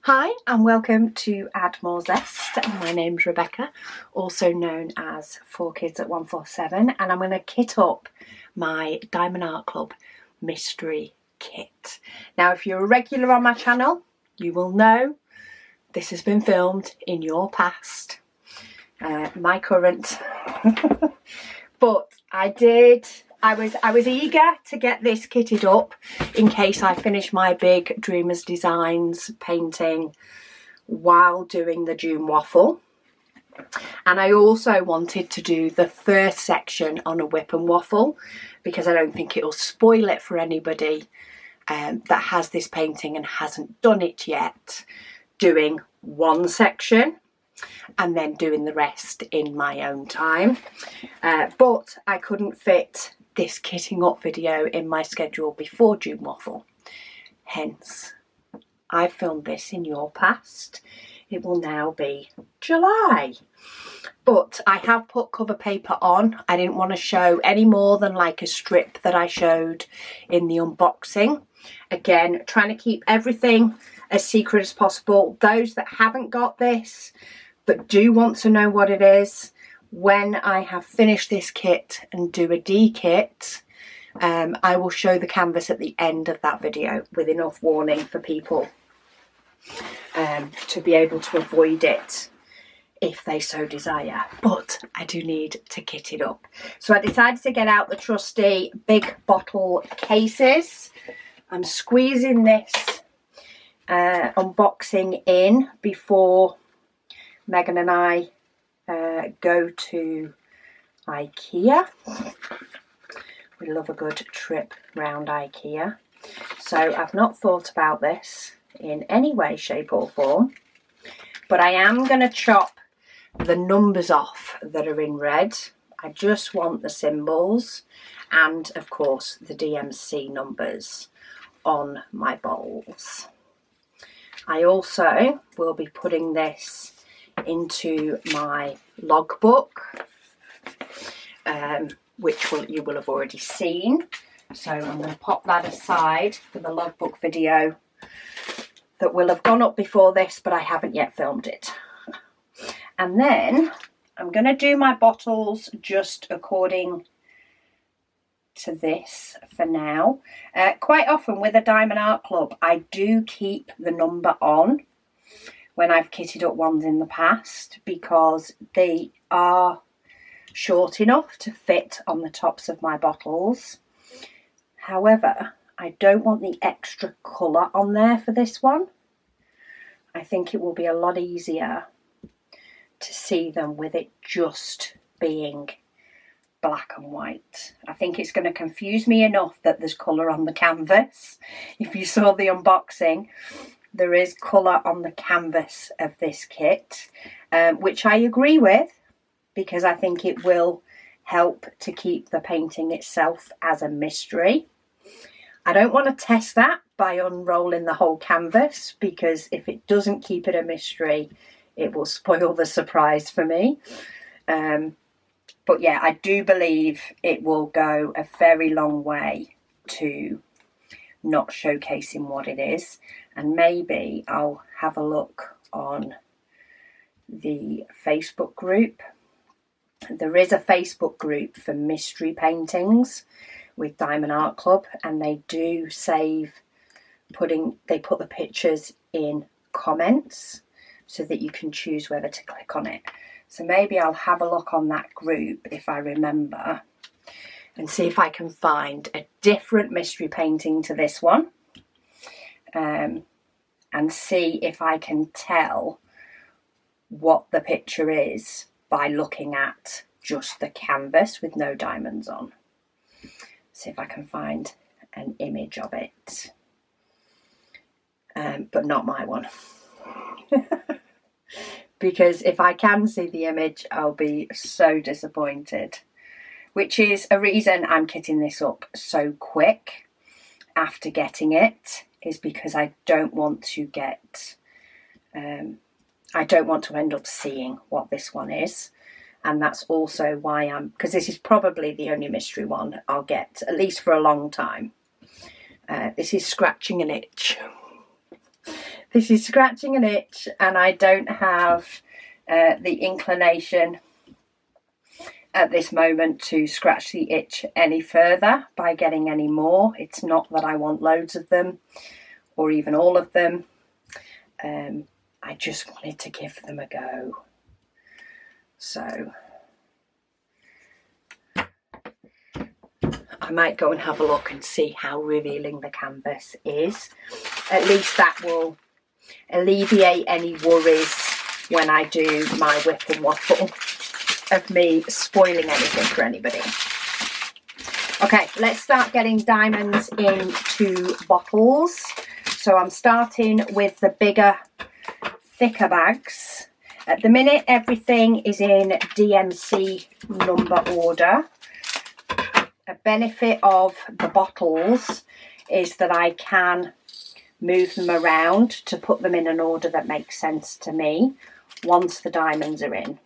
Hi and welcome to Add More Zest. My name's Rebecca, also known as 4Kids at 147, and I'm going to kit up my Diamond Art Club mystery kit. Now, if you're a regular on my channel, you will know this has been filmed in your past, my current, but I was eager to get this kitted up in case I finish my big Dreamers Designs painting while doing the June waffle. And I also wanted to do the first section on a whip and waffle because I don't think it'll spoil it for anybody that has this painting and hasn't done it yet, doing one section and then doing the rest in my own time. But I couldn't fit this kitting up video in my schedule before June waffle. Hence, I filmed this in your past. It will now be July. But I have put cover paper on. I didn't want to show any more than like a strip that I showed in the unboxing. Again, trying to keep everything as secret as possible. Those that haven't got this but do want to know what it is, when I have finished this kit and do a D-kit, I will show the canvas at the end of that video with enough warning for people to be able to avoid it if they so desire. But I do need to kit it up. So I decided to get out the trusty big bottle cases. I'm squeezing this unboxing in before Megan and I go to IKEA. We love a good trip round IKEA. So I've not thought about this in any way, shape or form, but I am going to chop the numbers off that are in red. I just want the symbols and of course the DMC numbers on my bowls. I also will be putting this into my logbook, which you will have already seen. So I'm going to pop that aside for the logbook video that will have gone up before this, but I haven't yet filmed it. And then I'm going to do my bottles just according to this for now. Quite often with a Diamond Art Club, I do keep the number on when I've kitted up ones in the past because they are short enough to fit on the tops of my bottles. However, I don't want the extra colour on there for this one. I think it will be a lot easier to see them with it just being black and white. I think it's going to confuse me enough that there's colour on the canvas. If you saw the unboxing, there is colour on the canvas of this kit, which I agree with because I think it will help to keep the painting itself as a mystery. I don't want to test that by unrolling the whole canvas because if it doesn't keep it a mystery, it will spoil the surprise for me. But yeah, I do believe it will go a very long way to not showcasing what it is. And maybe I'll have a look on the Facebook group. There is a Facebook group for mystery paintings with Diamond Art Club, and they do they put the pictures in comments so that you can choose whether to click on it. So maybe I'll have a look on that group if I remember and see if I can find a different mystery painting to this one. And see if I can tell what the picture is by looking at just the canvas with no diamonds on. See if I can find an image of it, but not my one. Because if I can see the image, I'll be so disappointed, which is a reason I'm kitting this up so quick after getting it, is because I don't want to end up seeing what this one is. And that's also why because this is probably the only mystery one I'll get, at least for a long time. This is scratching an itch. This is scratching an itch, and I don't have the inclination at this moment to scratch the itch any further by getting any more. It's not that I want loads of them or even all of them. I just wanted to give them a go. So I might go and have a look and see how revealing the canvas is. At least that will alleviate any worries when I do my whip and waffle of me spoiling anything for anybody. Okay, let's start getting diamonds into bottles. So I'm starting with the bigger, thicker bags. At the minute, everything is in DMC number order. A benefit of the bottles is that I can move them around to put them in an order that makes sense to me once the diamonds are in.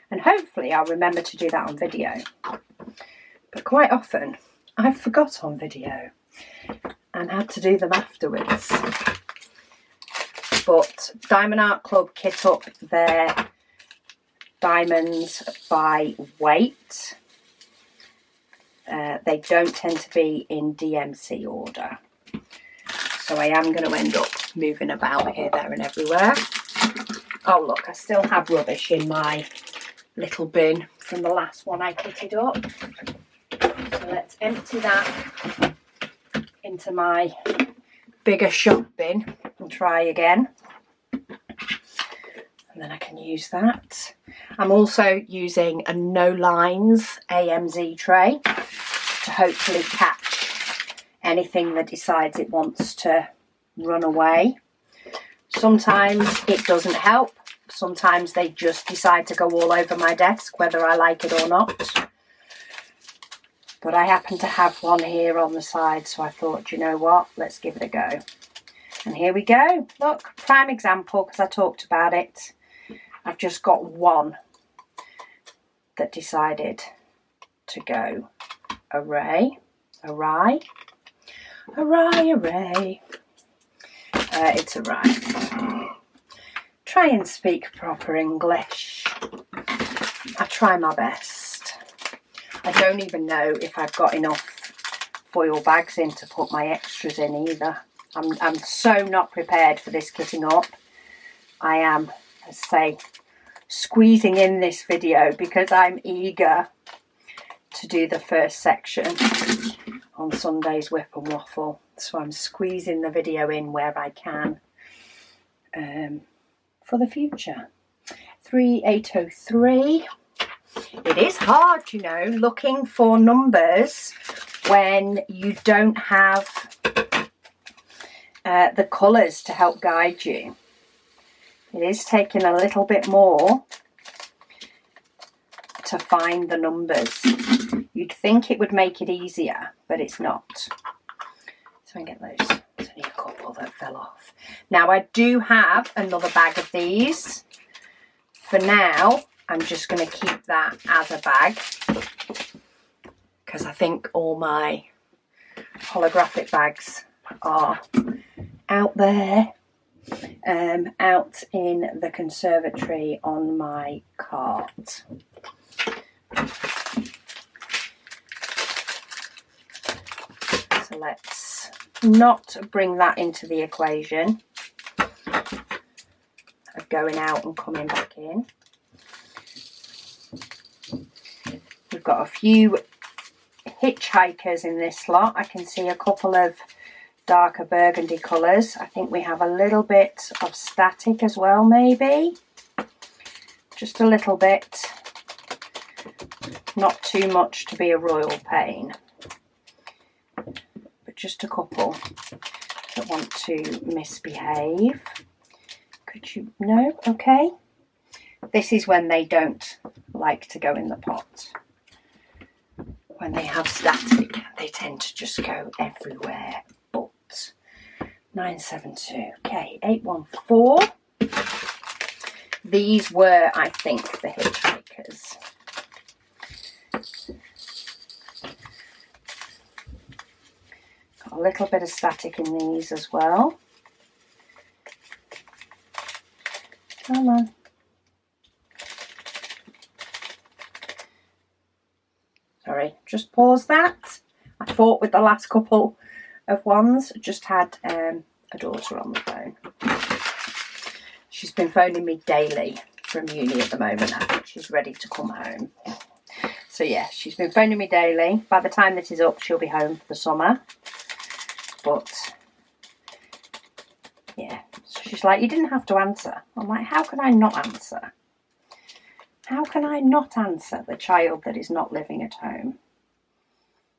And hopefully I'll remember to do that on video. But quite often I forgot on video and had to do them afterwards. But Diamond Art Club kit up their diamonds by weight. They don't tend to be in DMC order. So I am going to end up moving about here, there and everywhere. Oh look, I still have rubbish in my little bin from the last one I kitted up. So let's empty that into my bigger shop bin and try again. And then I can use that. I'm also using a no lines AMZ tray to hopefully catch anything that decides it wants to run away. Sometimes it doesn't help. Sometimes they just decide to go all over my desk, whether I like it or not. But I happen to have one here on the side, so I thought, you know what, let's give it a go. And here we go. Look, prime example, because I talked about it. I've just got one that decided to go awry. It's awry. Try and speak proper English. I try my best. I don't even know if I've got enough foil bags in to put my extras in either. I'm so not prepared for this kitting up. I am, let's say, squeezing in this video because I'm eager to do the first section on Sunday's Whip and Waffle. So I'm squeezing the video in where I can for the future. 3803. It is hard, you know, looking for numbers when you don't have the colours to help guide you. It is taking a little bit more to find the numbers. You'd think it would make it easier, but it's not. So I get those. There's only a couple that fell off. Now I do have another bag of these. For now, I'm just going to keep that as a bag because I think all my holographic bags are out there, out in the conservatory on my cart. So let's not bring that into the equation of going out and coming back in. We've got a few hitchhikers in this lot. I can see a couple of darker burgundy colours. I think we have a little bit of static as well, maybe. Just a little bit. Not too much to be a royal pain. But just a couple that want to misbehave. Could you... No? Okay. This is when they don't like to go in the pot. When they have static, they tend to just go everywhere. But 972. Okay, 814. These were, I think, the hitchhikers. Got a little bit of static in these as well. Come on. Sorry, just pause that. I fought with the last couple of ones. Just had a daughter on the phone. She's been phoning me daily from uni at the moment. I think she's ready to come home. So yeah, she's been phoning me daily. By the time this is up, she'll be home for the summer. But yeah, so she's like, you didn't have to answer. I'm like, how can I not answer? How can I not answer the child that is not living at home?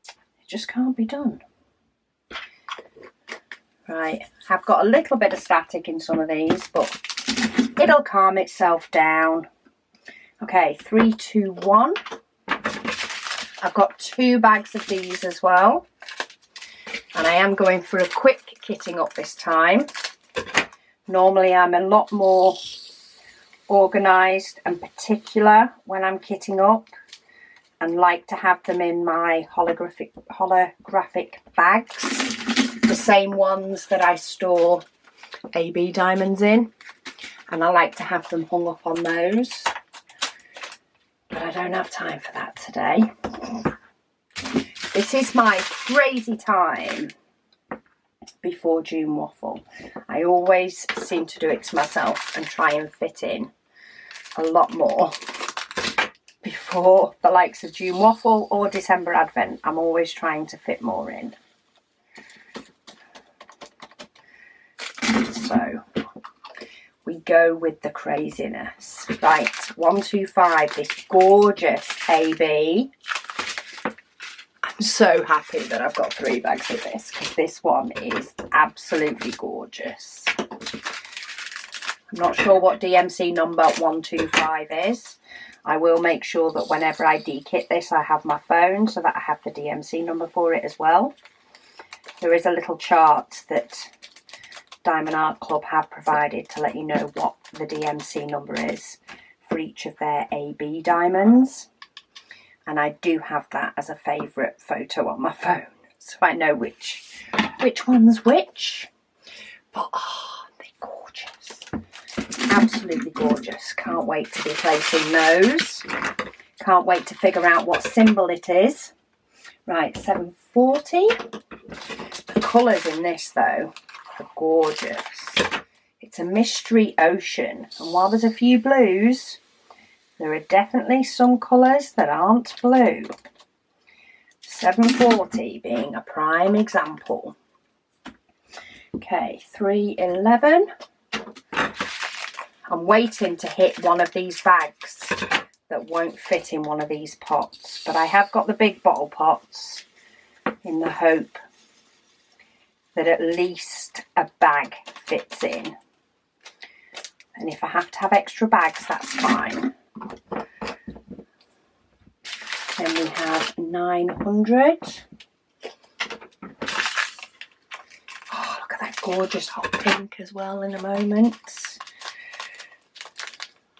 It just can't be done. Right, I've got a little bit of static in some of these, but it'll calm itself down. Okay, 3, 2, 1. I've got 2 bags of these as well. And I am going for a quick kitting up this time. Normally I'm a lot more organised and particular when I'm kitting up, and like to have them in my holographic bags, the same ones that I store AB diamonds in, and I like to have them hung up on those, but I don't have time for that today. This is my crazy time before June waffle. I always seem to do it to myself and try and fit in a lot more before the likes of June waffle or December Advent. I'm always trying to fit more in. So we go with the craziness. Right, 1, 2, 5, this gorgeous AB. I'm so happy that I've got 3 bags of this, because this one is absolutely gorgeous. I'm not sure what DMC number 125 is. I will make sure that whenever I dekit this, I have my phone so that I have the DMC number for it as well. There is a little chart that Diamond Art Club have provided to let you know what the DMC number is for each of their AB diamonds. And I do have that as a favourite photo on my phone, so I know which one's which. But oh, they're gorgeous. Absolutely gorgeous. Can't wait to be placing those. Can't wait to figure out what symbol it is. Right, 740. The colours in this though are gorgeous. It's a mystery ocean, and while there's a few blues, there are definitely some colours that aren't blue. 740 being a prime example. Okay, 311. I'm waiting to hit one of these bags that won't fit in one of these pots, but I have got the big bottle pots in the hope that at least a bag fits in. And if I have to have extra bags, that's fine. Then we have 900. Oh, look at that gorgeous hot pink as well in a moment.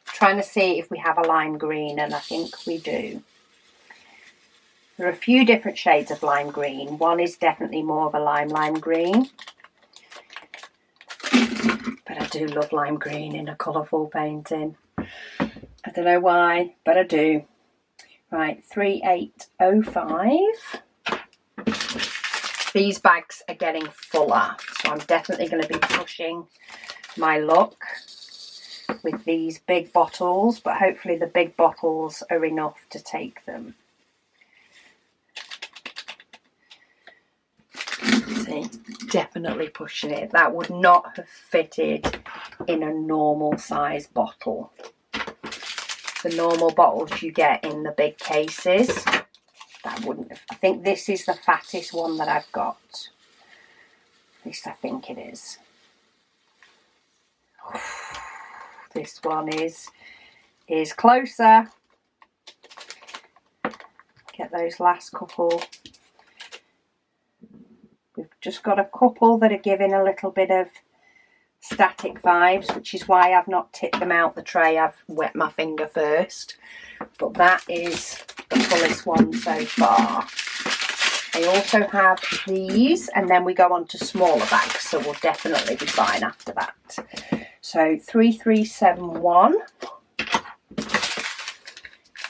Trying to see if we have a lime green, and I think we do. There are a few different shades of lime green. One is definitely more of a lime green. But I do love lime green in a colourful painting. I don't know why, but I do. Right, 3805. These bags are getting fuller, so I'm definitely going to be pushing my luck with these big bottles, but hopefully the big bottles are enough to take them. See, definitely pushing it. That would not have fitted in a normal size bottle. The normal bottles you get in the big cases, that wouldn't have. I think this is the fattest one that I've got. At least I think it is. This one is closer. Get those last couple. We've just got a couple that are giving a little bit of static vibes, which is why I've not tipped them out the tray. I've wet my finger first, but that is the fullest one so far. I also have these, and then we go on to smaller bags, so we'll definitely be fine after that. So 3371.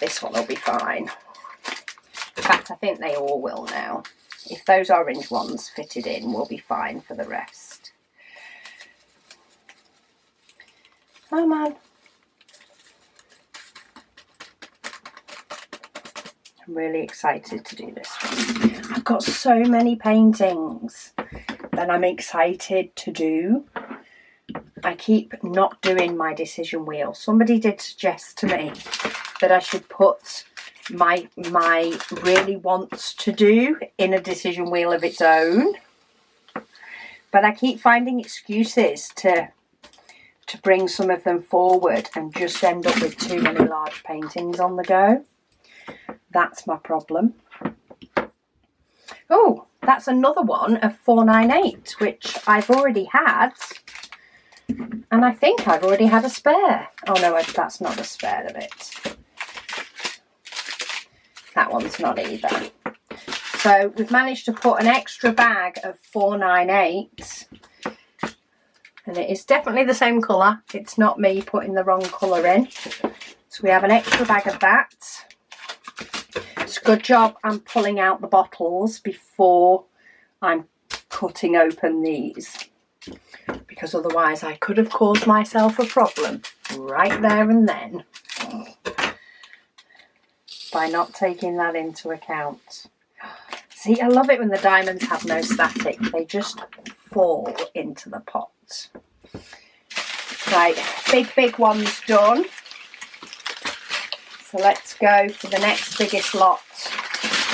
This one will be fine. In fact, I think they all will now. If those orange ones fitted in, we'll be fine for the rest. Come on. I'm really excited to do this one. I've got so many paintings that I'm excited to do. I keep not doing my decision wheel. Somebody did suggest to me that I should put my really wants to do in a decision wheel of its own. But I keep finding excuses to bring some of them forward and just end up with too many large paintings on the go. That's my problem. Oh, that's another one of 498, which I've already had. And I think I've already had a spare. Oh no, that's not a spare of it. That one's not either. So we've managed to put an extra bag of 498. And it is definitely the same colour. It's not me putting the wrong colour in. So we have an extra bag of that. It's a good job I'm pulling out the bottles before I'm cutting open these. Because otherwise I could have caused myself a problem right there and then. By not taking that into account. See, I love it when the diamonds have no static. They just fall into the pot. Right, big one's done. So let's go for the next biggest lot.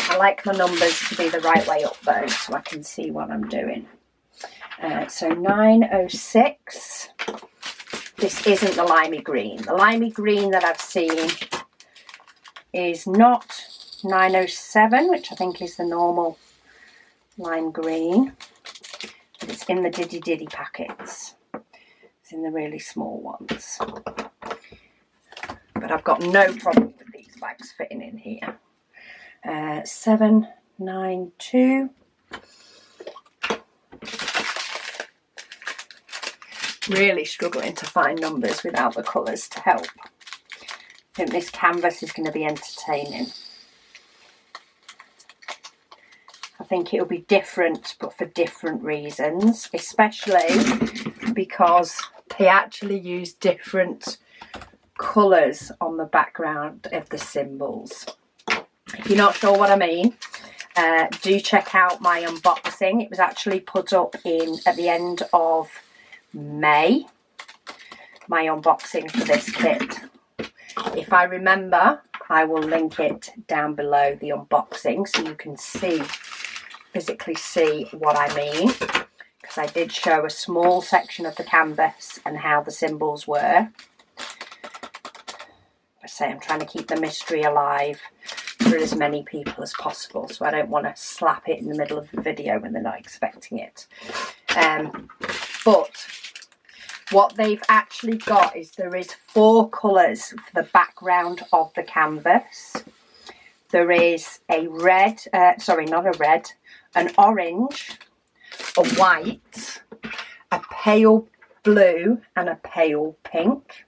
I like my numbers to be the right way up though, so I can see what I'm doing. So 906. This isn't the limey green. The limey green that I've seen is not 907, which I think is the normal lime green. But it's in the Diddy packets. It's in the really small ones. But I've got no problem with these bags fitting in here. 792. Really struggling to find numbers without the colours to help. I think this canvas is going to be entertaining. I think it'll be different, but for different reasons, especially because they actually use different colours on the background of the symbols. If you're not sure what I mean, do check out my unboxing. It was actually put up at the end of May, my unboxing for this kit. If I remember, I will link it down below the unboxing so you can physically see what I mean, because I did show a small section of the canvas and how the symbols were. I say I'm trying to keep the mystery alive for as many people as possible, so I don't want to slap it in the middle of the video when they're not expecting it. But what they've actually got is there is 4 colours for the background of the canvas. There is a red, not a red, an orange, a white, a pale blue and a pale pink.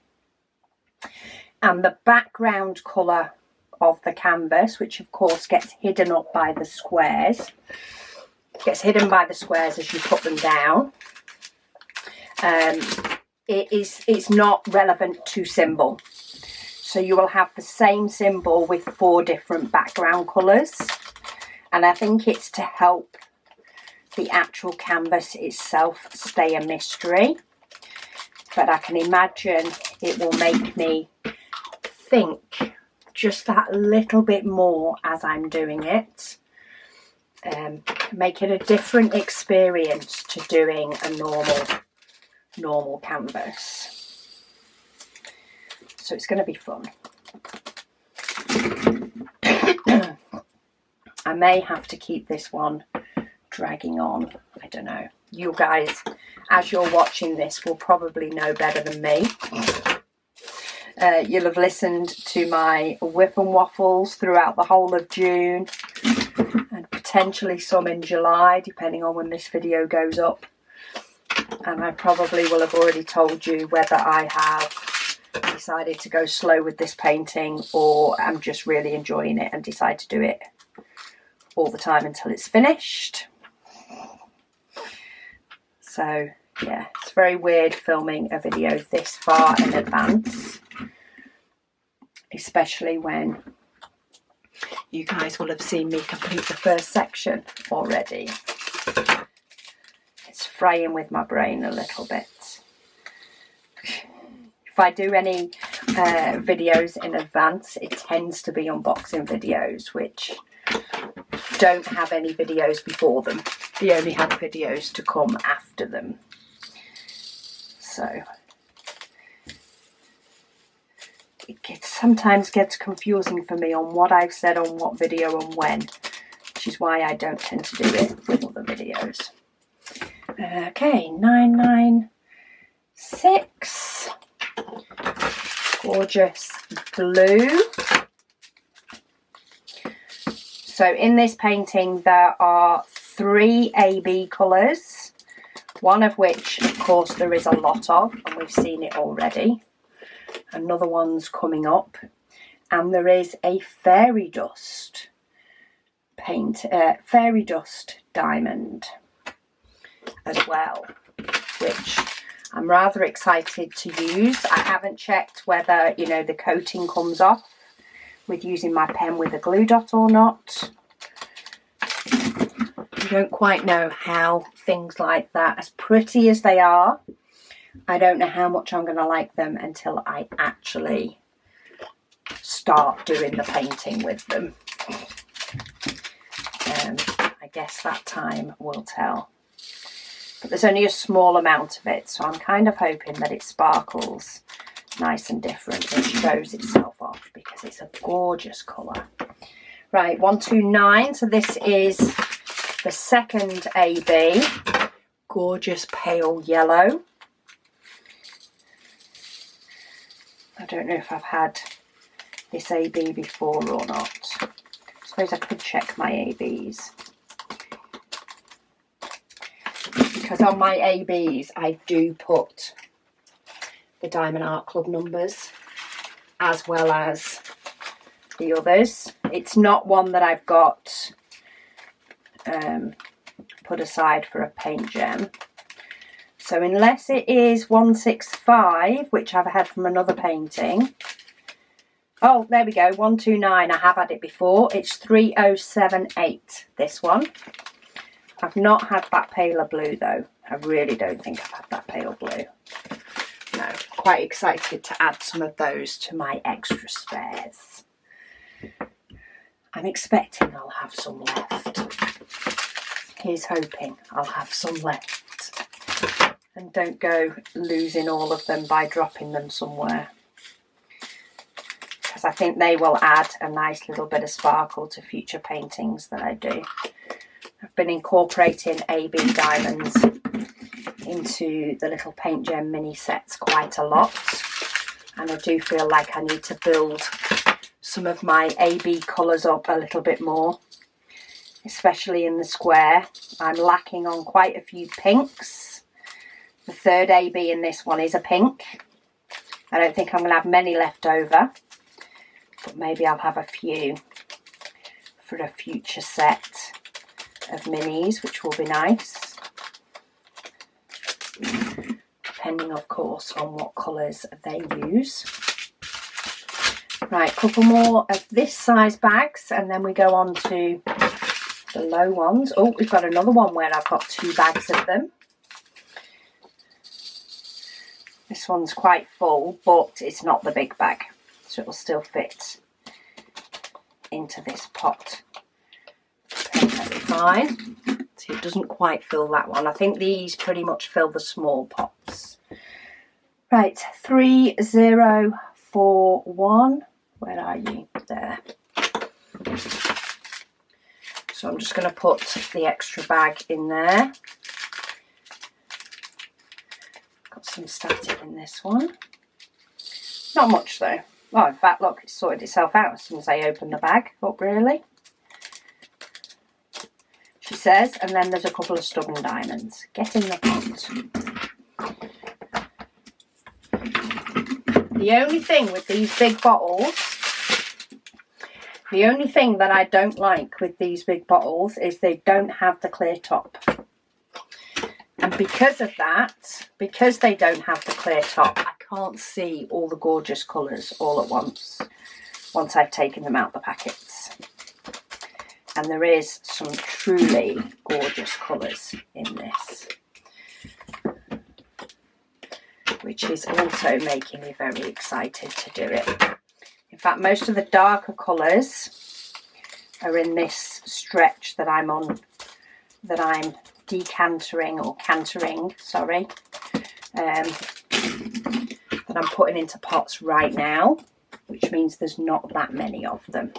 And the background colour of the canvas, which of course gets hidden up by the squares, gets hidden by the squares as you put them down. It's not relevant to symbol. So you will have the same symbol with 4 different background colours. And I think it's to help the actual canvas itself stay a mystery. But I can imagine it will make me think just that little bit more as I'm doing it. Make it a different experience to doing a normal canvas. So it's going to be fun. I may have to keep this one dragging on. I don't know. You guys, as you're watching this, will probably know better than me. You'll have listened to my whip and waffles throughout the whole of June and potentially some in July, depending on when this video goes up. and I probably will have already told you whether I have decided to go slow with this painting or I'm just really enjoying it and decide to do it all the time until it's finished. So yeah, it's very weird filming a video this far in advance, especially when you guys will have seen me complete the first section already. It's fraying with my brain a little bit. If I do any videos in advance, it tends to be unboxing videos which don't have any videos before them. They only have videos to come after them. So it sometimes gets confusing for me on what I've said on what video and when, which is why I don't tend to do it with other videos. Okay, 996. Gorgeous blue. So in this painting there are 3 AB colours, one of which of course there is a lot of and we've seen it already. Another one's coming up, and there is a fairy dust fairy dust diamond as well, which I'm rather excited to use. I haven't checked whether, you know, the coating comes off with using my pen with a glue dot or not. I don't quite know how things like that, as pretty as they are, I don't know how much I'm going to like them until I actually start doing the painting with them. I guess that time will tell. But there's only a small amount of it, so I'm kind of hoping that it sparkles nice and different and shows itself off, because it's a gorgeous colour. Right, 129, so this is the second AB, gorgeous pale yellow. I don't know if I've had this AB before or not. I suppose I could check my ABs. Because on my ABs I do put the Diamond Art Club numbers as well as the others. It's not one that I've got put aside for a paint gem. So unless it is 165, which I've had from another painting. Oh, there we go, 129. I have had it before. It's 3078, this one. I've not had that paler blue though. I really don't think I've had that pale blue. No, quite excited to add some of those to my extra spares. I'm expecting I'll have some left. Here's hoping I'll have some left. And don't go losing all of them by dropping them somewhere. Because I think they will add a nice little bit of sparkle to future paintings that I do. I've been incorporating AB diamonds into the little paint gem mini sets quite a lot. And I do feel like I need to build some of my AB colours up a little bit more. Especially in the square. I'm lacking on quite a few pinks. The third AB in this one is a pink. I don't think I'm going to have many left over, but maybe I'll have a few for a future set of minis, which will be nice. Depending, of course, on what colours they use. Right, a couple more of this size bags, and then we go on to the low ones. Oh, we've got another one where I've got 2 bags of them. This one's quite full, but it's not the big bag, so it'll still fit into this pot perfectly fine. See, it doesn't quite fill that one. I think these pretty much fill the small pots. Right, 3041. Where are you? There. So I'm just going to put the extra bag in there. Got some static in this one. Not much though. Oh, in fact, look, it's sorted itself out as soon as I open the bag. Oh, really? She says, and then there's a couple of stubborn diamonds. Get in the pot. The only thing with these big bottles, the only thing that I don't like with these big bottles is they don't have the clear top. And because of that, because they don't have the clear top, I can't see all the gorgeous colours all at once I've taken them out the packets. And there is some truly gorgeous colours in this, which is also making me very excited to do it. In fact, most of the darker colours are in this stretch that I'm on, that I'm decantering or cantering, sorry, that I'm putting into pots right now, which means there's not that many of them.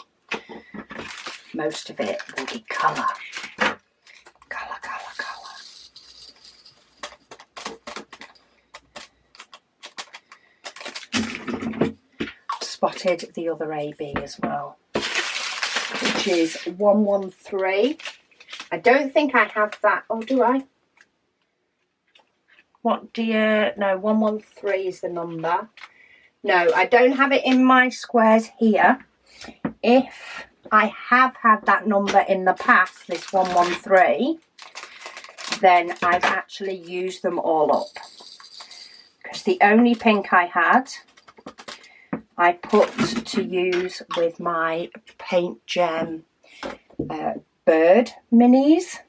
Most of it will be colour. Colour, colour, colour. Spotted the other AB as well, which is 113. I don't think I have that. Oh, do I? What do you... No, 113 is the number. No, I don't have it in my squares here. If I have had that number in the past, this 113, then I've actually used them all up. Because the only pink I had, I put to use with my Paint Gem bird minis,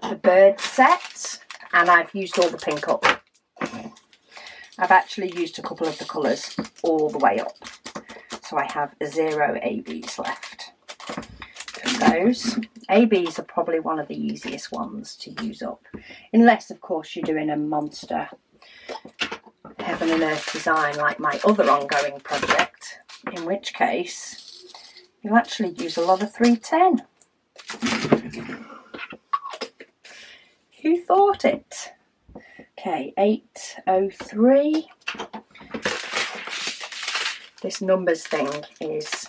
the bird set, and I've used all the pink up. I've actually used a couple of the colours all the way up, so I have 0 ABs left. Those ABs are probably one of the easiest ones to use up, unless of course you're doing a monster heaven and earth design like my other ongoing project, in which case you'll actually use a lot of 310. Who thought it? Okay, 803. This numbers thing is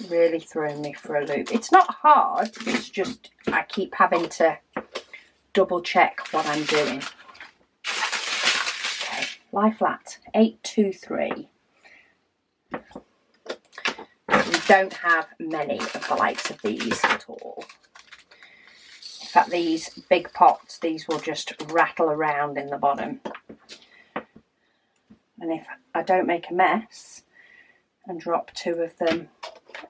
really throwing me for a loop. It's not hard, it's just I keep having to double check what I'm doing. Okay, lie flat, 823. We don't have many of the likes of these at all. In fact, these big pots, these will just rattle around in the bottom. And if I don't make a mess and drop 2 of them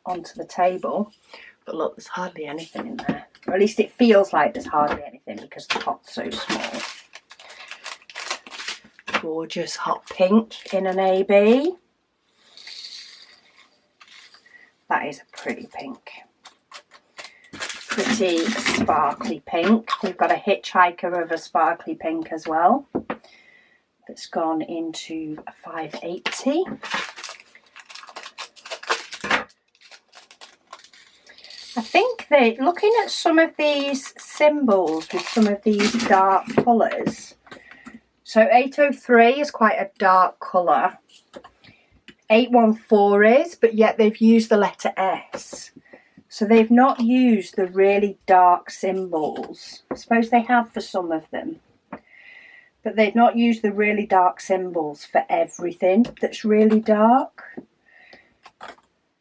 onto the table, but look, there's hardly anything in there. Or at least it feels like there's hardly anything because the pot's so small. Gorgeous hot pink in an AB. That is a pretty pink. Pretty sparkly pink. We've got a hitchhiker of a sparkly pink as well. That's gone into a 580. I think that looking at some of these symbols with some of these dark colours, so 803 is quite a dark colour. 814 is, but yet they've used the letter S. So they've not used the really dark symbols. I suppose they have for some of them. But they've not used the really dark symbols for everything that's really dark.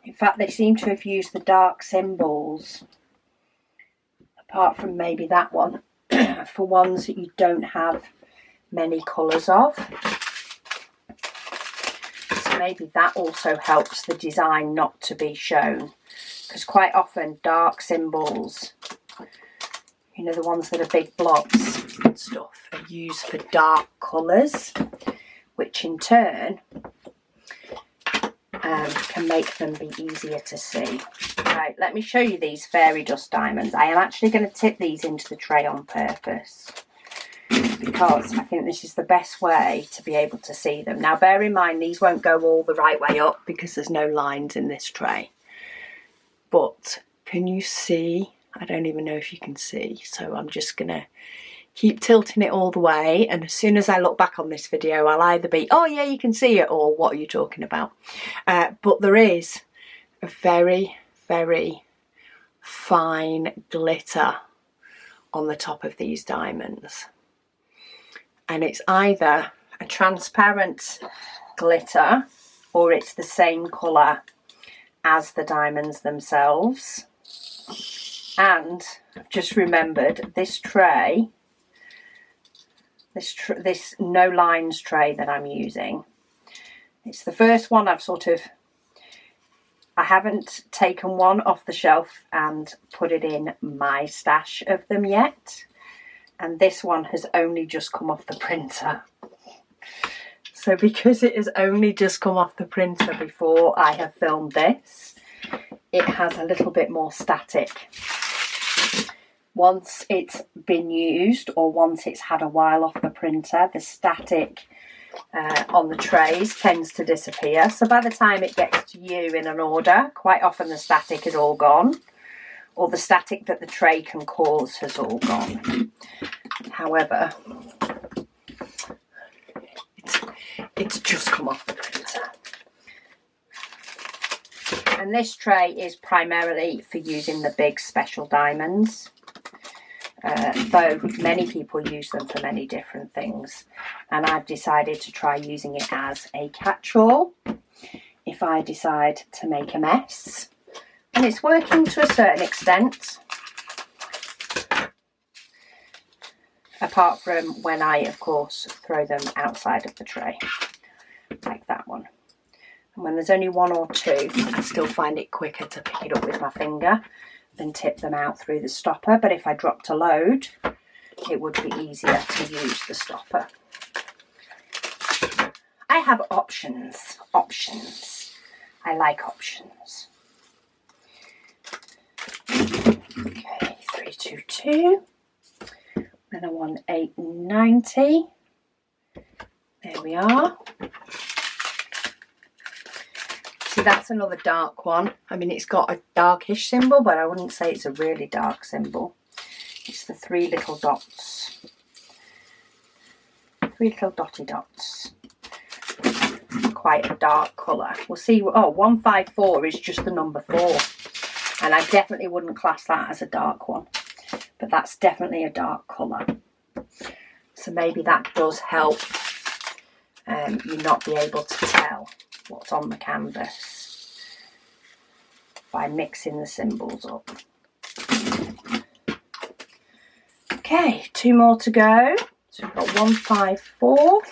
In fact, they seem to have used the dark symbols, apart from maybe that one, for ones that you don't have many colours of. So maybe that also helps the design not to be shown. Because quite often dark symbols, you know, the ones that are big blobs and stuff, are used for dark colours, which in turn can make them be easier to see. Right, let me show you these fairy dust diamonds. I am actually going to tip these into the tray on purpose, because I think this is the best way to be able to see them. Now bear in mind, these won't go all the right way up because there's no lines in this tray. But can you see? I don't even know if you can see, so I'm just gonna keep tilting it all the way, and as soon as I look back on this video I'll either be, oh yeah, you can see it, or what are you talking about? But there is a very, very fine glitter on the top of these diamonds, and it's either a transparent glitter or it's the same colour as the diamonds themselves. And I've just remembered this tray, this no lines tray that I'm using. It's the first one I haven't taken one off the shelf and put it in my stash of them yet. And this one has only just come off the printer. So because it has only just come off the printer before I have filmed this, it has a little bit more static. Once it's been used or once it's had a while off the printer, the static on the trays tends to disappear. So by the time it gets to you in an order, quite often the static is all gone, or the static that the tray can cause has all gone. However, it's just come off the printer. And this tray is primarily for using the big special diamonds. Though many people use them for many different things, and I've decided to try using it as a catch-all if I decide to make a mess, and it's working to a certain extent, apart from when I of course throw them outside of the tray like that one. And when there's only one or two, I still find it quicker to pick it up with my finger than tip them out through the stopper, but if I dropped a load it would be easier to use the stopper. I have options. I like options. Okay, 322. Then I want 890. There we are. See, that's another dark one. I mean, it's got a darkish symbol, but I wouldn't say it's a really dark symbol. It's the 3 little dots. 3 little dotty dots. Quite a dark colour. We'll see. Oh, 154 is just the number 4. And I definitely wouldn't class that as a dark one. But that's definitely a dark colour. So maybe that does help you not be able to tell what's on the canvas by mixing the symbols up. Okay, 2 more to go. So we've got 154.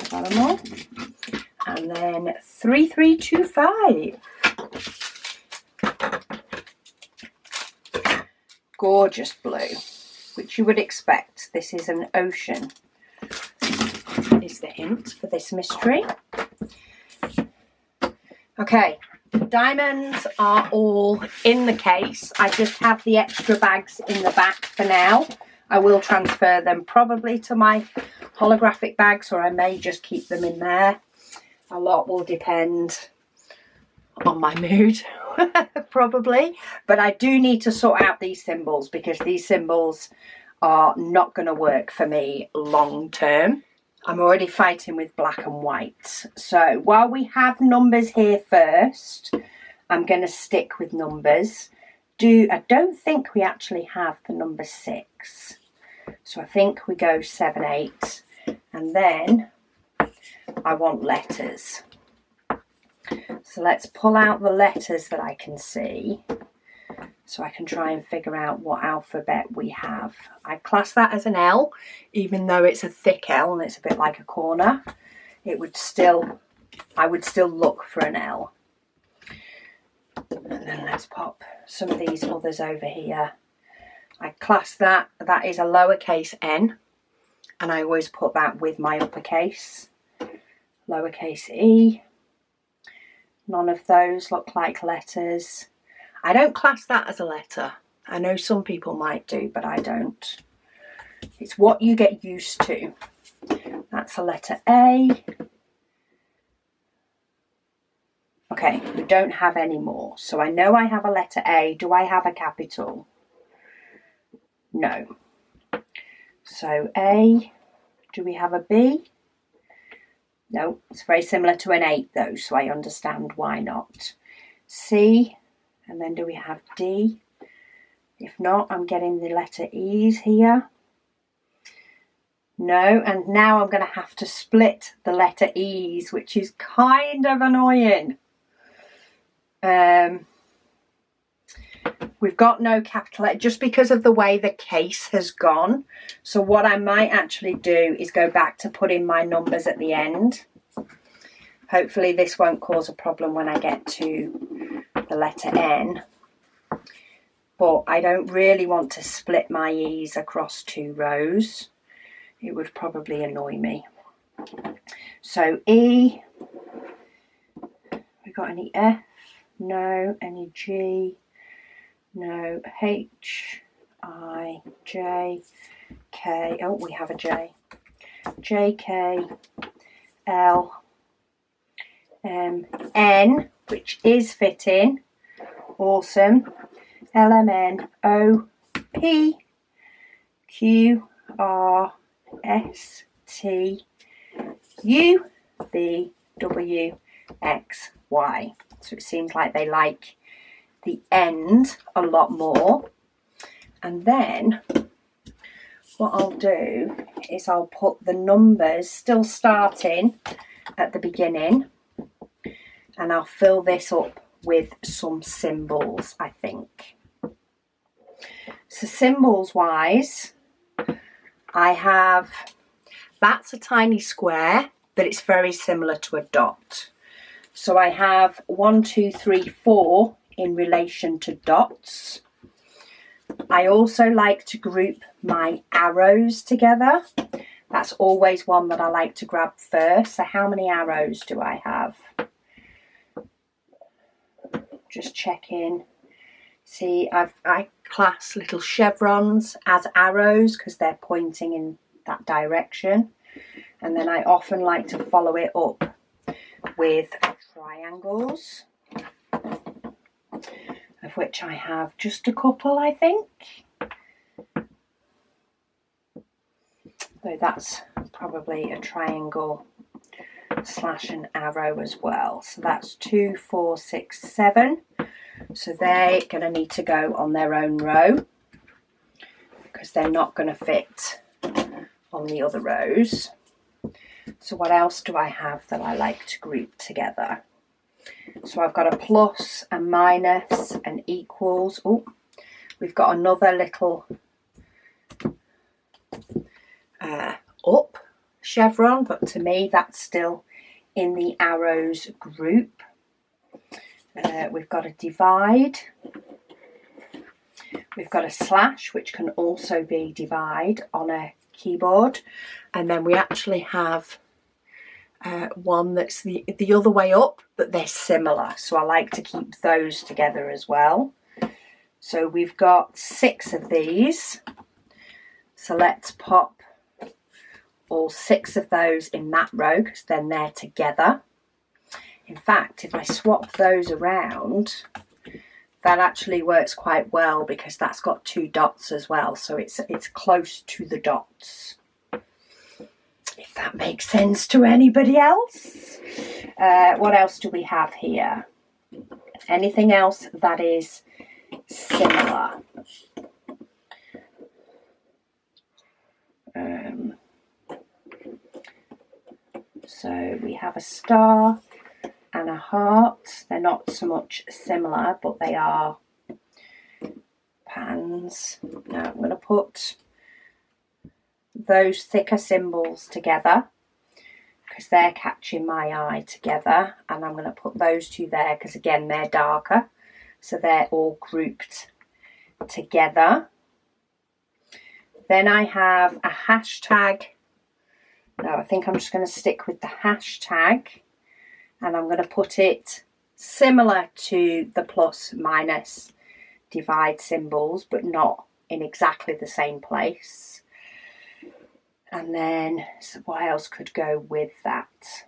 Got them all. And then 3325. Gorgeous blue, which you would expect. This is an ocean, is the hint for this mystery. Okay, diamonds are all in the case. I just have the extra bags in the back for now. I will transfer them probably to my holographic bags, or I may just keep them in there. A lot will depend on my mood. Probably, but I do need to sort out these symbols because these symbols are not going to work for me long term. I'm already fighting with black and white, so while we have numbers here first, I'm going to stick with numbers. I don't think we actually have the number 6, so I think we go 7, 8, and then I want letters. So let's pull out the letters that I can see so I can try and figure out what alphabet we have. I class that as an L, even though it's a thick L and it's a bit like a corner. I would still look for an L. And then let's pop some of these others over here. I class that is a lowercase n, and I always put that with my uppercase. Lowercase e. None of those look like letters. I don't class that as a letter. I know some people might do, but I don't. It's what you get used to. That's a letter A. Okay, we don't have any more. So I know I have a letter A. Do I have a capital? No. So A. Do we have a B? No, it's very similar to an 8 though, so I understand why not. C, And then do we have D? If not, I'm getting the letter E's here. No, and now I'm going to have to split the letter E's, which is kind of annoying. We've got no capital letter just because of the way the case has gone. So what I might actually do is go back to putting my numbers at the end. Hopefully this won't cause a problem when I get to the letter N. But I don't really want to split my E's across 2 rows. It would probably annoy me. So E, we got any F? No. Any G? No. H, I, J, K. Oh, we have a J. J, K, L, M, N, which is fitting. Awesome. L, M, N, O, P, Q, R, S, T, U, V, W, X, Y. So it seems like they like the end a lot more. And then what I'll do is I'll put the numbers still starting at the beginning, and I'll fill this up with some symbols, I think. So symbols wise, I have, that's a tiny square, but it's very similar to a dot. So I have 1, 2, 3, 4 in relation to dots. I also like to group my arrows together. That's always one that I like to grab first. So how many arrows do I have? Just checking. See, I class little chevrons as arrows because they're pointing in that direction. And then I often like to follow it up with triangles, of which I have just a couple, I think. So that's probably a triangle / an arrow as well. So that's 2, 4, 6, 7. So they're going to need to go on their own row because they're not going to fit on the other rows. So what else do I have that I like to group together? So I've got a plus, a minus, an equals. Oh, we've got another little up chevron, but to me that's still in the arrows group. We've got a divide. We've got a slash, which can also be divide on a keyboard. And then we actually have one that's the other way up, but they're similar. So I like to keep those together as well. So we've got 6 of these. So let's pop all 6 of those in that row because then they're together. In fact, if I swap those around, that actually works quite well because that's got 2 dots as well. So it's close to the dots. If that makes sense to anybody else. What else do we have here? Anything else that is similar? So we have a star and a heart. They're not so much similar, but they are patterns. Now I'm going to put those thicker symbols together because they're catching my eye together, and I'm going to put those 2 there because again they're darker, so they're all grouped together. Then I have a hashtag. No, I think I'm just going to stick with the hashtag, and I'm going to put it similar to the plus, minus, divide symbols, but not in exactly the same place. And then, so what else could go with that?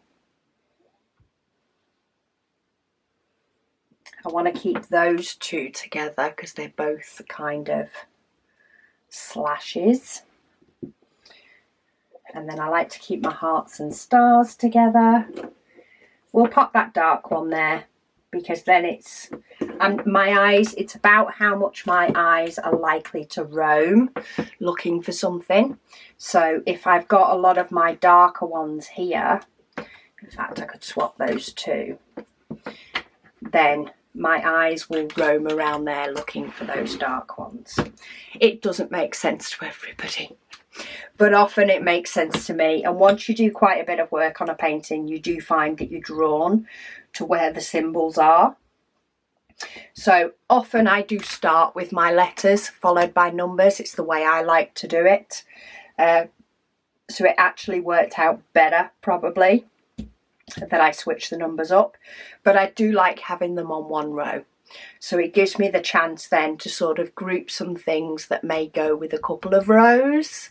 I want to keep those 2 together because they're both kind of slashes. And then I like to keep my hearts and stars together. We'll pop that dark one there because then And my eyes, it's about how much my eyes are likely to roam looking for something. So if I've got a lot of my darker ones here, in fact I could swap those two, then my eyes will roam around there looking for those dark ones. It doesn't make sense to everybody, but often it makes sense to me. And once you do quite a bit of work on a painting, you do find that you're drawn to where the symbols are. So often I do start with my letters followed by numbers. It's the way I like to do it. So it actually worked out better probably that I switch the numbers up, but I do like having them on one row. So it gives me the chance then to sort of group some things that may go with a couple of rows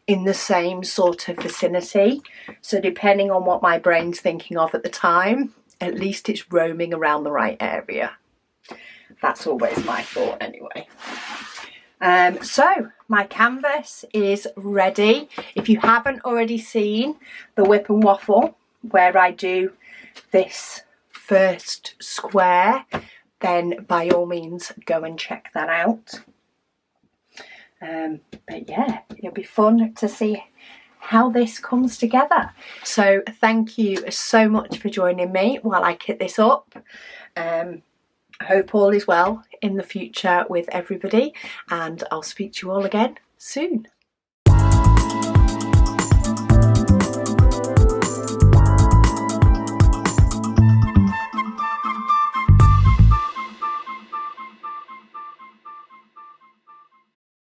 in the same sort of vicinity. So depending on what my brain's thinking of at the time, at least it's roaming around the right area. That's always my thought anyway. So my canvas is ready. If you haven't already seen the Whip and Waffle where I do this first square, then by all means go and check that out. But yeah, it'll be fun to see how this comes together. So thank you so much for joining me while I kit this up. I hope all is well in the future with everybody, and I'll speak to you all again soon.